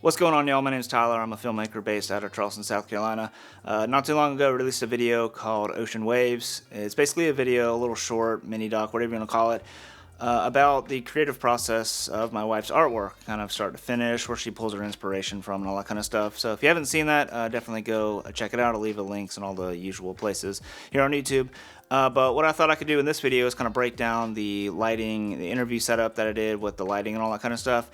What's going on, y'all? My name is Tyler. I'm a filmmaker based out of Charleston, South Carolina. Not too long ago, I released a video called Ocean Waves. It's basically a video, a little short, mini doc, whatever you want to call it, about the creative process of my wife's artwork, kind of start to finish, where she pulls her inspiration from and all that kind of stuff. So if you haven't seen that, definitely go check it out. I'll leave the links in all the usual places here on YouTube. But what I thought I could do in this video is kind of break down the lighting, the interview setup that I did with the lighting and all that kind of stuff.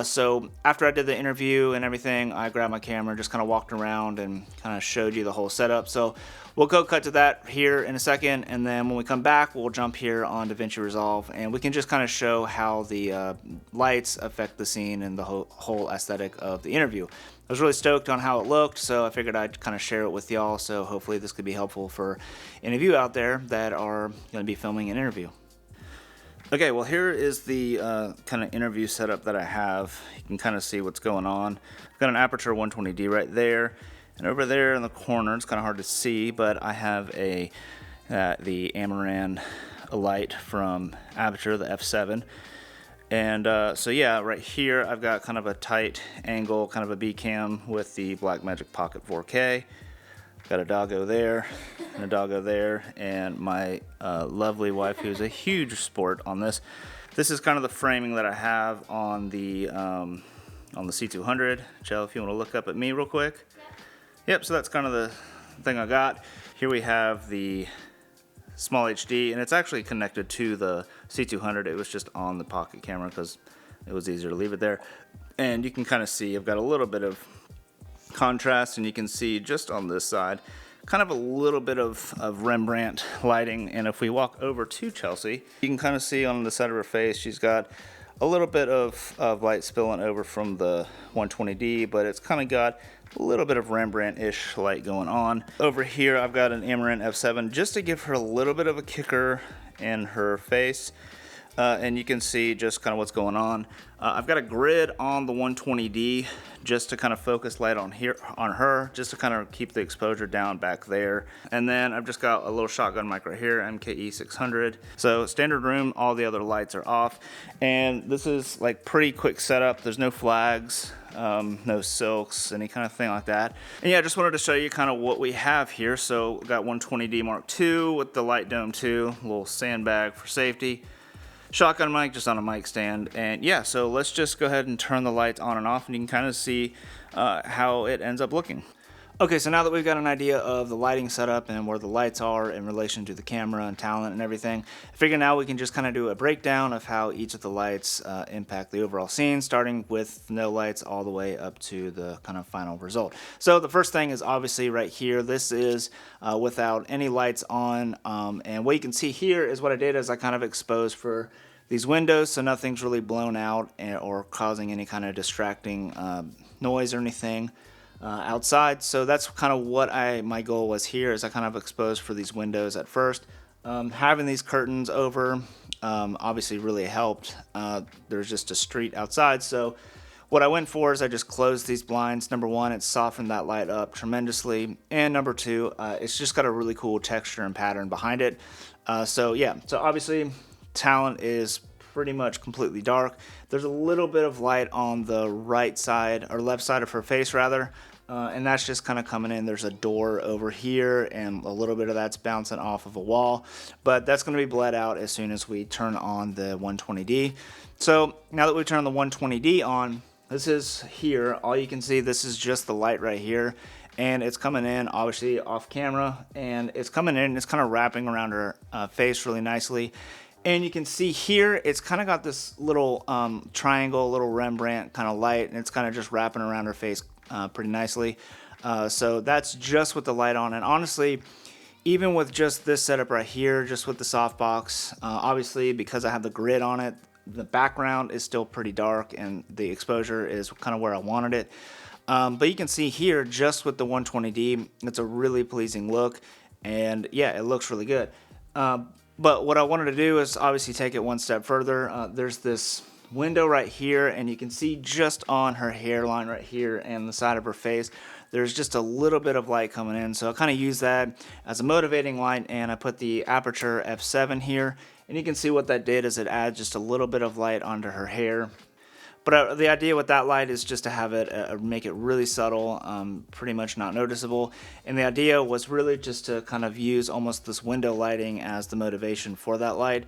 So after I did the interview and everything, I grabbed my camera, just kind of walked around and kind of showed you the whole setup. So we'll go cut to that here in a second, and then when we come back, we'll jump here on DaVinci Resolve, and we can just kind of show how the lights affect the scene and the whole aesthetic of the interview. I was really stoked on how it looked, so I figured I'd kind of share it with y'all, so hopefully this could be helpful for any of you out there that are going to be filming an interview. Okay, well, here is the kind of interview setup that I have. You can kind of see what's going on. I've got an Aputure 120D right there, and over there in the corner, it's kind of hard to see, but I have the Amaran light from Aputure, the F7. And so yeah, right here I've got kind of a tight angle, kind of a B-cam with the Blackmagic Pocket 4K. Got a doggo there, and a doggo there, and my lovely wife, who's a huge sport on this. This is kind of the framing that I have on the C200. Chell, if you want to look up at me real quick. Yep, so that's kind of the thing I got. Here we have the small HD, and it's actually connected to the C200. It was just on the pocket camera because it was easier to leave it there. And you can kind of see I've got a little bit of contrast, and you can see just on this side kind of a little bit of Rembrandt lighting. And if we walk over to Chelsea, you can kind of see on the side of her face she's got a little bit of light spilling over from the 120D, but it's kind of got a little bit of Rembrandt-ish light going on. Over here I've got an Amaran F7 just to give her a little bit of a kicker in her face. And you can see just kind of what's going on. I've got a grid on the 120D just to kind of focus light on her, just to kind of keep the exposure down back there. And then I've just got a little shotgun mic right here, MKE 600. So standard room, all the other lights are off. And this is like pretty quick setup. There's no flags, no silks, any kind of thing like that. And yeah, I just wanted to show you kind of what we have here. So we've got 120D Mark II with the light dome too, a little sandbag for safety. Shotgun mic just on a mic stand, and yeah, so let's just go ahead and turn the lights on and off, and you can kind of see how it ends up looking. Okay, so now that we've got an idea of the lighting setup and where the lights are in relation to the camera and talent and everything, I figure now we can just kind of do a breakdown of how each of the lights impact the overall scene, starting with no lights all the way up to the kind of final result. So the first thing is obviously right here. This is without any lights on, and what you can see here is what I did is I kind of exposed for these windows so nothing's really blown out or causing any kind of distracting noise or anything outside. So that's kind of what my goal was here, is I kind of exposed for these windows at first. Having these curtains over obviously really helped. There's just a street outside, so what I went for is I just closed these blinds. Number one, it softened that light up tremendously, and number two, it's just got a really cool texture and pattern behind it. So yeah, so obviously talent is pretty much completely dark. There's a little bit of light on the right side, or left side of her face rather, and that's just kind of coming in. There's a door over here, and a little bit of that's bouncing off of a wall, but that's going to be bled out as soon as we turn on the 120D. So now that we turn the 120D on, this is here, all you can see, this is just the light right here, and it's coming in obviously off camera, and it's coming in, it's kind of wrapping around her face really nicely. And you can see here, it's kind of got this little triangle, little Rembrandt kind of light, and it's kind of just wrapping around her face pretty nicely. So that's just with the light on. And honestly, even with just this setup right here, just with the softbox, obviously because I have the grid on it, the background is still pretty dark, and the exposure is kind of where I wanted it. But you can see here, just with the 120D, it's a really pleasing look, and yeah, it looks really good. But what I wanted to do is obviously take it one step further. There's this window right here, and you can see just on her hairline right here and the side of her face, there's just a little bit of light coming in. So I kind of use that as a motivating light, and I put the Aputure F7 here, and you can see what that did is it adds just a little bit of light onto her hair. But the idea with that light is just to have it make it really subtle, pretty much not noticeable. And the idea was really just to kind of use almost this window lighting as the motivation for that light.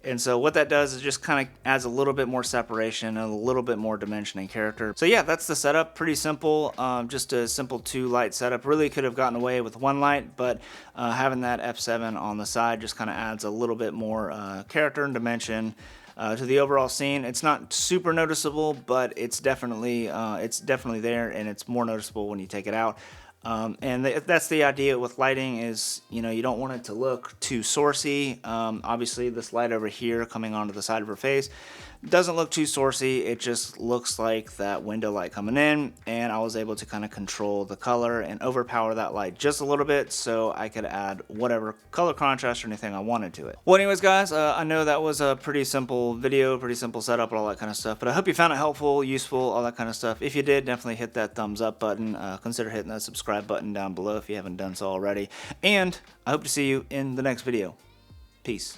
And so what that does is just kind of adds a little bit more separation and a little bit more dimension and character. So yeah, that's the setup. Pretty simple, just a simple 2 light setup. Really could have gotten away with 1 light, but having that F7 on the side just kind of adds a little bit more character and dimension to the overall scene. It's not super noticeable, but it's definitely there, and it's more noticeable when you take it out. And that's the idea with lighting is, you know, you don't want it to look too sourcey. Obviously this light over here coming onto the side of her face doesn't look too sourcey. It just looks like that window light coming in, and I was able to kind of control the color and overpower that light just a little bit so I could add whatever color contrast or anything I wanted to it. Well, anyways guys, I know that was a pretty simple video, pretty simple setup and all that kind of stuff, but I hope you found it helpful, useful, all that kind of stuff. If you did, definitely hit that thumbs up button. Consider hitting that subscribe button down below if you haven't done so already, and I hope to see you in the next video. Peace.